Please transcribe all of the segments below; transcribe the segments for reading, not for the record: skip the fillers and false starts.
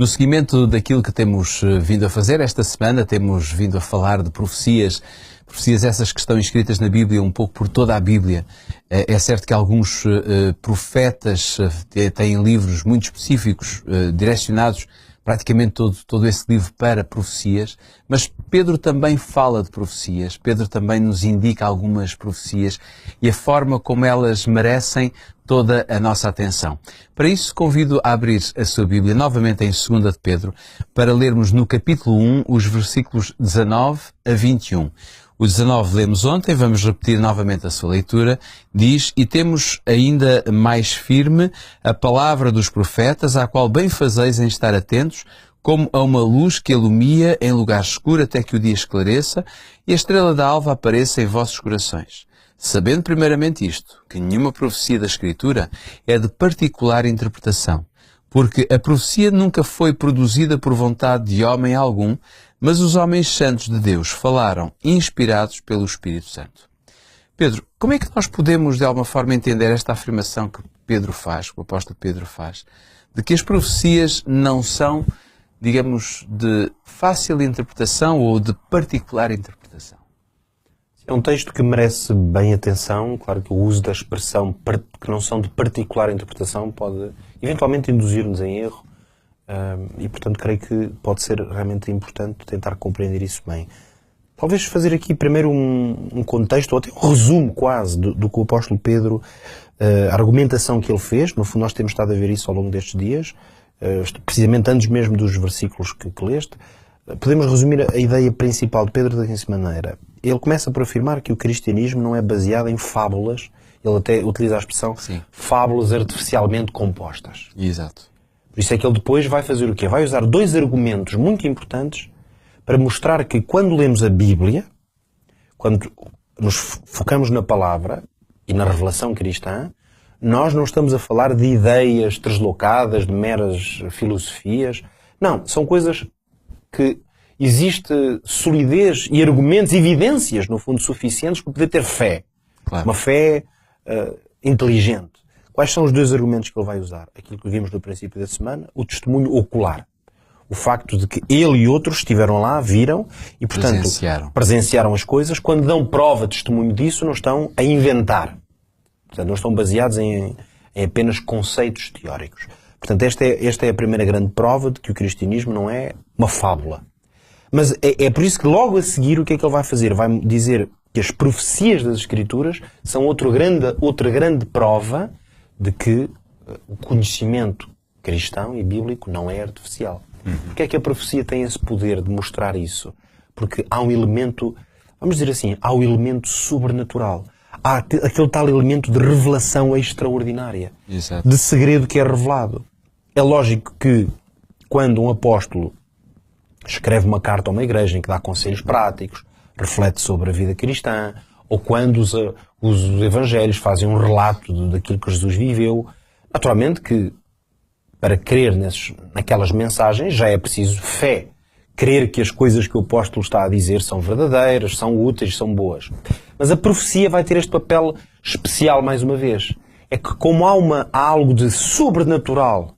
No seguimento daquilo que temos vindo a fazer esta semana, temos vindo a falar de profecias essas que estão escritas na Bíblia, um pouco por toda a Bíblia. É certo que alguns profetas têm livros muito específicos, direcionados praticamente todo esse livro para profecias, mas Pedro também fala de profecias, Pedro também nos indica algumas profecias e a forma como elas merecem toda a nossa atenção. Para isso, convido a abrir a sua Bíblia novamente em 2 de Pedro, para lermos no capítulo 1 os versículos 19 a 21. O 19 lemos ontem, vamos repetir novamente a sua leitura. Diz: "E temos ainda mais firme a palavra dos profetas, à qual bem fazeis em estar atentos, como a uma luz que alumia em lugar escuro até que o dia esclareça e a estrela da alva apareça em vossos corações. Sabendo primeiramente isto, que nenhuma profecia da Escritura é de particular interpretação, porque a profecia nunca foi produzida por vontade de homem algum, mas os homens santos de Deus falaram, inspirados pelo Espírito Santo." Pedro, como é que nós podemos, de alguma forma, entender esta afirmação que Pedro faz, que o apóstolo Pedro faz, de que as profecias não são, digamos, de fácil interpretação ou de particular interpretação? É um texto que merece bem atenção. Claro que o uso da expressão que não são de particular interpretação pode eventualmente induzir-nos em erro e, portanto, creio que pode ser realmente importante tentar compreender isso bem. Talvez fazer aqui primeiro um contexto, ou até um resumo quase do que o apóstolo Pedro, a argumentação que ele fez. No fundo, nós temos estado a ver isso ao longo destes dias, precisamente antes mesmo dos versículos que leste. Podemos resumir a ideia principal de Pedro da seguinte maneira. Ele começa por afirmar que o cristianismo não é baseado em fábulas. Ele até utiliza a expressão fábulas artificialmente compostas. Exato. Por isso é que ele depois vai fazer o quê? Vai usar dois argumentos muito importantes para mostrar que quando lemos a Bíblia, quando nos focamos na palavra e na revelação cristã, nós não estamos a falar de ideias deslocadas, de meras filosofias. Não, são coisas que existe solidez e argumentos, evidências, no fundo, suficientes para poder ter fé. Claro. Uma fé inteligente. Quais são os dois argumentos que ele vai usar? Aquilo que vimos no princípio da semana, o testemunho ocular. O facto de que ele e outros estiveram lá, viram e, portanto, presenciaram as coisas. Quando dão prova, testemunho disso, não estão a inventar. Portanto, não estão baseados em apenas conceitos teóricos. Portanto, esta é a primeira grande prova de que o cristianismo não é uma fábula. Mas é por isso que logo a seguir o que é que ele vai fazer? Vai dizer que as profecias das Escrituras são outra grande prova de que o conhecimento cristão e bíblico não é artificial. Porque é que a profecia tem esse poder de mostrar isso? Porque há um elemento, vamos dizer assim, há um elemento sobrenatural. Há aquele tal elemento de revelação extraordinária. Exato. De segredo que é revelado. É lógico que quando um apóstolo escreve uma carta a uma igreja em que dá conselhos práticos, reflete sobre a vida cristã, ou quando os evangelhos fazem um relato daquilo que Jesus viveu, naturalmente que para crer naquelas mensagens já é preciso fé. Crer que as coisas que o apóstolo está a dizer são verdadeiras, são úteis, são boas. Mas a profecia vai ter este papel especial mais uma vez. É que como há algo de sobrenatural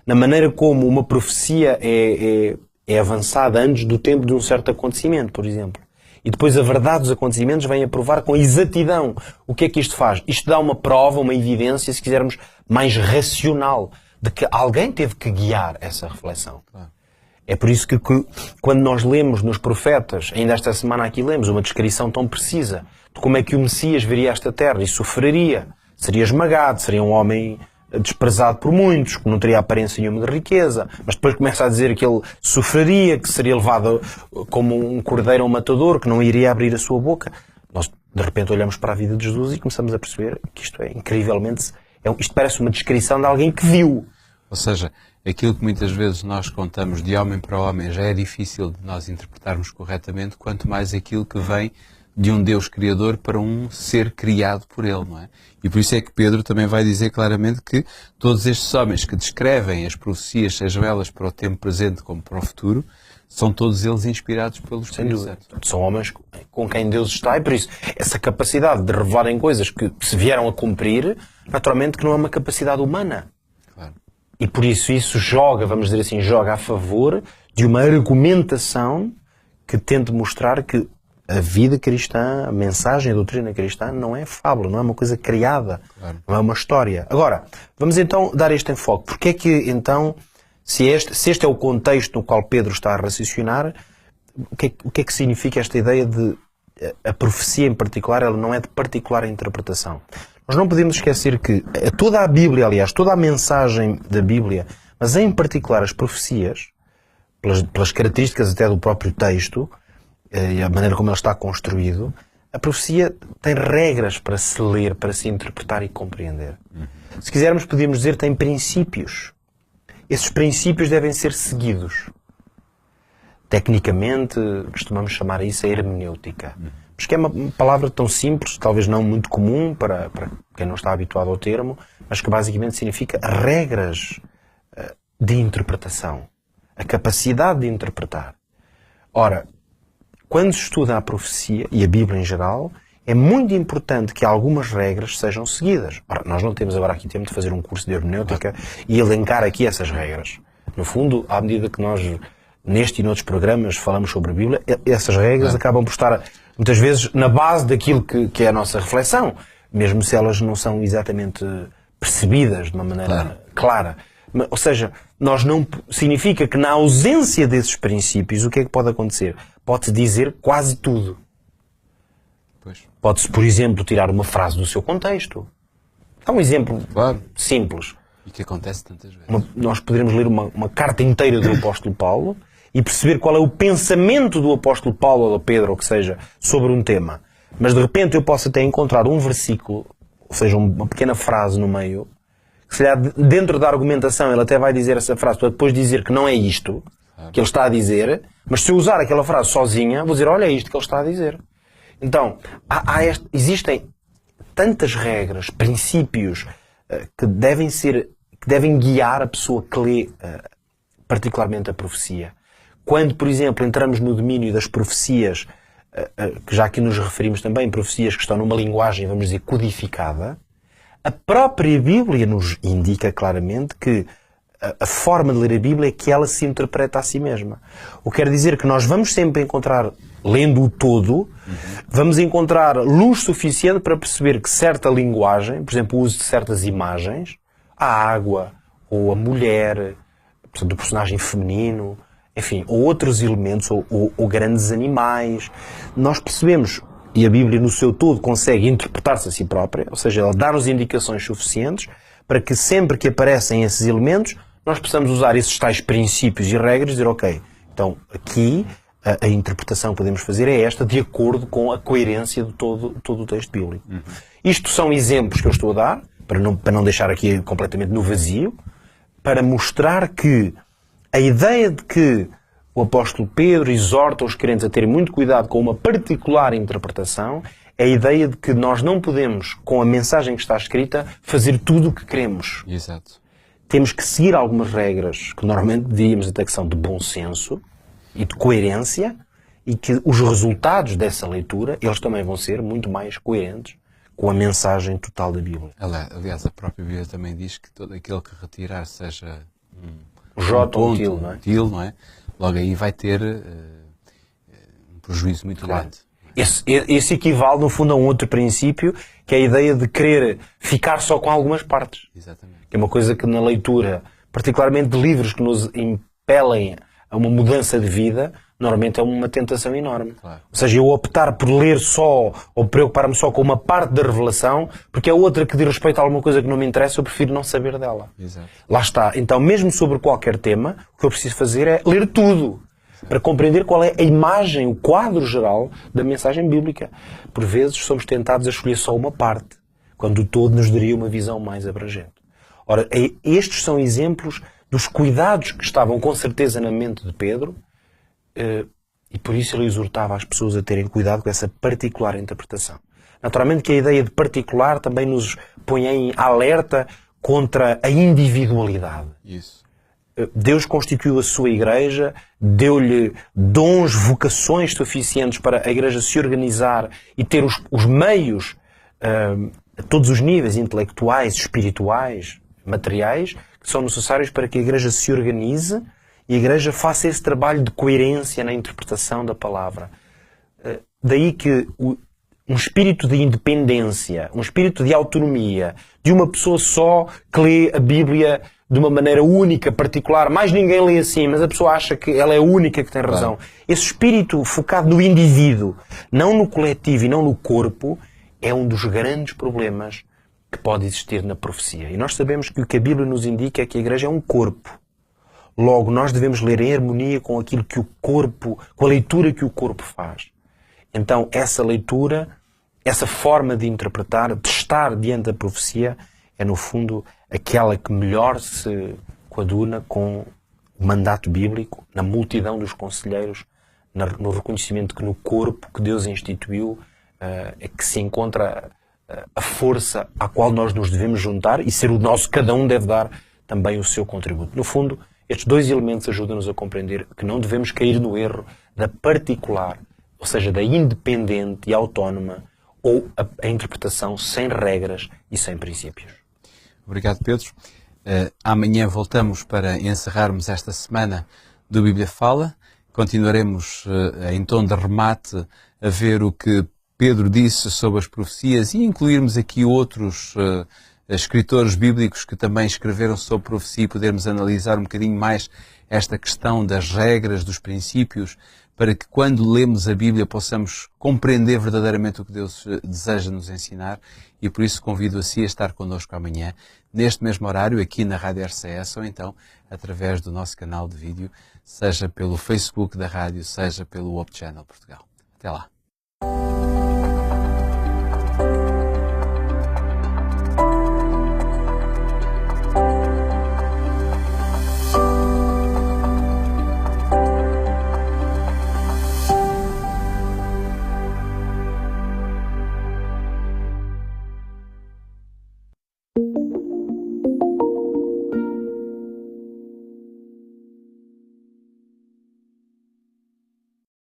na maneira como uma profecia é avançada antes do tempo de um certo acontecimento, por exemplo. E depois a verdade dos acontecimentos vem a provar com exatidão. O que é que isto faz? Isto dá uma prova, uma evidência, se quisermos, mais racional, de que alguém teve que guiar essa reflexão. É por isso que quando nós lemos nos profetas, ainda esta semana aqui lemos uma descrição tão precisa de como é que o Messias viria a esta terra e sofreria, seria esmagado, seria um homem desprezado por muitos, que não teria aparência nenhuma de riqueza, mas depois começa a dizer que ele sofreria, que seria levado como um cordeiro a um matador, que não iria abrir a sua boca. Nós, de repente, olhamos para a vida de Jesus e começamos a perceber que isto é incrivelmente... Isto parece uma descrição de alguém que viu. Ou seja, aquilo que muitas vezes nós contamos de homem para homem já é difícil de nós interpretarmos corretamente, quanto mais aquilo que vem de um Deus Criador para um ser criado por Ele, não é? E por isso é que Pedro também vai dizer claramente que todos estes homens que descrevem as profecias, sejam elas para o tempo presente como para o futuro, são todos eles inspirados pelo Espírito Santo. São homens com quem Deus está e por isso essa capacidade de revelarem coisas que se vieram a cumprir, naturalmente que não é uma capacidade humana. Claro. E por isso joga, vamos dizer assim, joga a favor de uma argumentação que tente mostrar que a vida cristã, a mensagem, a doutrina cristã não é fábula, não é uma coisa criada, não é uma história. Agora, vamos então dar este enfoque. Porque é que então, se este é o contexto no qual Pedro está a raciocinar, o que é que significa esta ideia de a profecia em particular, ela não é de particular interpretação? Nós não podemos esquecer que toda a Bíblia, aliás, toda a mensagem da Bíblia, mas em particular as profecias, pelas características até do próprio texto, e a maneira como ele está construído, a profecia tem regras para se ler, para se interpretar e compreender. Se quisermos, podíamos dizer, tem princípios. Esses princípios devem ser seguidos. Tecnicamente, costumamos chamar isso a hermenêutica. Mas que é uma palavra tão simples, talvez não muito comum para quem não está habituado ao termo, mas que basicamente significa regras de interpretação. A capacidade de interpretar. Ora, quando se estuda a profecia, e a Bíblia em geral, é muito importante que algumas regras sejam seguidas. Ora, nós não temos agora aqui tempo de fazer um curso de hermenêutica e elencar aqui essas regras. No fundo, à medida que nós, neste e noutros programas, falamos sobre a Bíblia, essas regras acabam por estar, muitas vezes, na base daquilo que é a nossa reflexão, mesmo se elas não são exatamente percebidas de uma maneira clara. Ou seja, significa que na ausência desses princípios, o que é que pode acontecer? Pode-se dizer quase tudo. Pode-se, por exemplo, tirar uma frase do seu contexto. Dá um exemplo simples. E que acontece tantas vezes. Nós poderíamos ler uma carta inteira do apóstolo Paulo e perceber qual é o pensamento do apóstolo Paulo ou do Pedro, ou que seja, sobre um tema. Mas de repente eu posso até encontrar um versículo, ou seja, uma pequena frase no meio, que se calhar dentro da argumentação ele até vai dizer essa frase para depois dizer que não é isto que ele está a dizer, mas se eu usar aquela frase sozinha, vou dizer, olha, é isto que ele está a dizer. Então, existem tantas regras, princípios que devem guiar a pessoa que lê particularmente a profecia. Quando, por exemplo, entramos no domínio das profecias, que já aqui nos referimos também, profecias que estão numa linguagem, vamos dizer, codificada, a própria Bíblia nos indica claramente que a forma de ler a Bíblia é que ela se interpreta a si mesma. O que quer dizer que nós vamos sempre encontrar, lendo o todo, vamos encontrar luz suficiente para perceber que certa linguagem, por exemplo, o uso de certas imagens, a água, ou a mulher, portanto, o personagem feminino, enfim, ou outros elementos, ou grandes animais, nós percebemos, e a Bíblia no seu todo consegue interpretar-se a si própria, ou seja, ela dá-nos indicações suficientes para que sempre que aparecem esses elementos, nós possamos usar esses tais princípios e regras e dizer, ok, então aqui a interpretação que podemos fazer é esta, de acordo com a coerência de todo o texto bíblico. Isto são exemplos que eu estou a dar, para não deixar aqui completamente no vazio, para mostrar que a ideia de que o apóstolo Pedro exorta os crentes a terem muito cuidado com uma particular interpretação é a ideia de que nós não podemos, com a mensagem que está escrita, fazer tudo o que queremos. Exato. Temos que seguir algumas regras que normalmente diríamos até que são de bom senso e de coerência, e que os resultados dessa leitura, eles também vão ser muito mais coerentes com a mensagem total da Bíblia. Aliás, a própria Bíblia também diz que todo aquele que retirar seja J ou um til, não é? Logo aí vai ter um prejuízo muito grande. Esse equivale, no fundo, a um outro princípio, que é a ideia de querer ficar só com algumas partes. Exatamente. Que é uma coisa que na leitura, particularmente de livros que nos impelem a uma mudança de vida, normalmente é uma tentação enorme. Claro. Ou seja, eu optar por ler só, ou preocupar-me só com uma parte da revelação, porque é outra que diz respeito a alguma coisa que não me interessa, eu prefiro não saber dela. Exato. Lá está. Então, mesmo sobre qualquer tema, o que eu preciso fazer é ler tudo, para compreender qual é a imagem, o quadro geral da mensagem bíblica. Por vezes somos tentados a escolher só uma parte, quando o todo nos daria uma visão mais abrangente. Ora, estes são exemplos dos cuidados que estavam com certeza na mente de Pedro, e por isso ele exortava as pessoas a terem cuidado com essa particular interpretação. Naturalmente que a ideia de particular também nos põe em alerta contra a individualidade. Isso. Deus constituiu a sua igreja, deu-lhe dons, vocações suficientes para a igreja se organizar e ter os meios a todos os níveis, intelectuais, espirituais, materiais que são necessários para que a Igreja se organize e a Igreja faça esse trabalho de coerência na interpretação da palavra. Daí que um espírito de independência, um espírito de autonomia, de uma pessoa só que lê a Bíblia de uma maneira única, particular, mais ninguém lê assim, mas a pessoa acha que ela é a única que tem razão. Claro. Esse espírito focado no indivíduo, não no coletivo e não no corpo, é um dos grandes problemas que pode existir na profecia. E nós sabemos que o que a Bíblia nos indica é que a Igreja é um corpo. Logo, nós devemos ler em harmonia com aquilo que o corpo, com a leitura que o corpo faz. Então, essa leitura, essa forma de interpretar, de estar diante da profecia, é, no fundo, aquela que melhor se coaduna com o mandato bíblico, na multidão dos conselheiros, no reconhecimento que no corpo que Deus instituiu é que se encontra a força à qual nós nos devemos juntar e ser o nosso, cada um deve dar também o seu contributo. No fundo, estes dois elementos ajudam-nos a compreender que não devemos cair no erro da particular, ou seja, da independente e autónoma, ou a interpretação sem regras e sem princípios. Obrigado, Pedro. Amanhã voltamos para encerrarmos esta semana do Bíblia Fala. Continuaremos em tom de remate a ver o que Pedro disse sobre as profecias e incluirmos aqui outros escritores bíblicos que também escreveram sobre profecia e podermos analisar um bocadinho mais esta questão das regras, dos princípios, para que quando lemos a Bíblia possamos compreender verdadeiramente o que Deus deseja nos ensinar, e por isso convido a si a estar connosco amanhã, neste mesmo horário, aqui na Rádio RCS, ou então através do nosso canal de vídeo, seja pelo Facebook da rádio, seja pelo Hope Channel Portugal. Até lá.